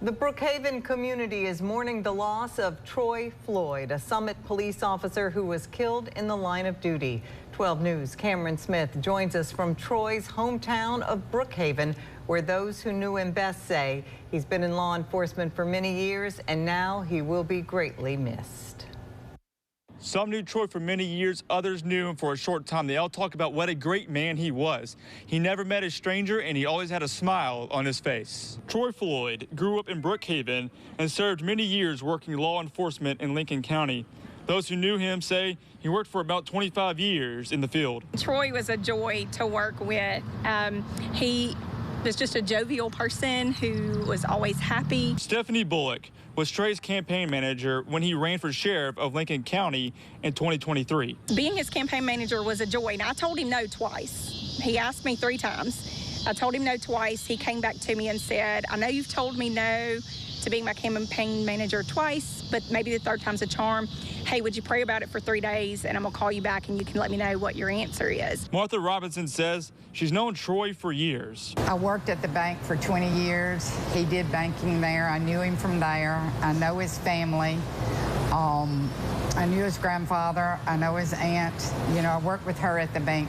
The Brookhaven community is mourning the loss of Troy Floyd, a Summit police officer who was killed in the line of duty. 12 News' Cameron Smith joins us from Troy's hometown of Brookhaven, where those who knew him best say he's been in law enforcement for many years and now he will be greatly missed. Some knew Troy for many years, others knew him for a short time. They all talk about what a great man he was. He never met a stranger and he always had a smile on his face. Troy Floyd grew up in Brookhaven and served many years working law enforcement in Lincoln County. Those who knew him say he worked for about 25 years in the field. Troy was a joy to work with. He was just a jovial person who was always happy. Stephanie Bullock was Troy's campaign manager when he ran for sheriff of Lincoln County in 2023. Being his campaign manager was a joy, and I told him no twice. He asked me 3 times. I told him no twice. He came back to me and said, I know you've told me no to being my campaign manager twice, but maybe the 3rd time's a charm. Hey, would you pray about it for 3 days, and I'm gonna call you back and you can let me know what your answer is. Martha Robinson says she's known Troy for years. I worked at the bank for 20 years. He did banking there. I knew him from there. I know his family. I knew his grandfather. I know his aunt. You know, I worked with her at the bank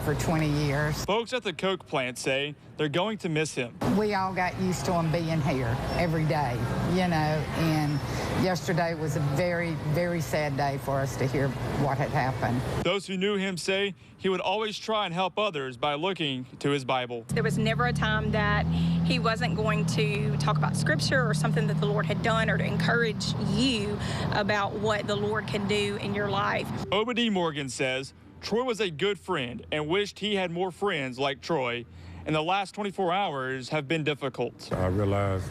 for 20 years. Folks at the Coke plant say they're going to miss him. We all got used to him being here every day, you know, and yesterday was a very, very sad day for us to hear what had happened. Those who knew him say he would always try and help others by looking to his Bible. There was never a time that he wasn't going to talk about scripture or something that the Lord had done, or to encourage you about what the Lord can do in your life. Obadiah Morgan says Troy was a good friend and wished he had more friends like Troy, and the last 24 hours have been difficult. I realized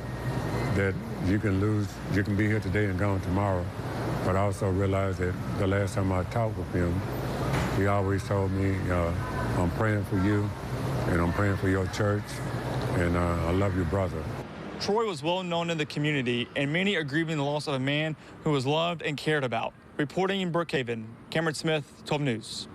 that you can be here today and gone tomorrow, but I also realized that the last time I talked with him, he always told me, I'm praying for you, and I'm praying for your church, and I love you, brother. Troy was well known in the community, and many are grieving the loss of a man who was loved and cared about. Reporting in Brookhaven, Cameron Smith, 12 News.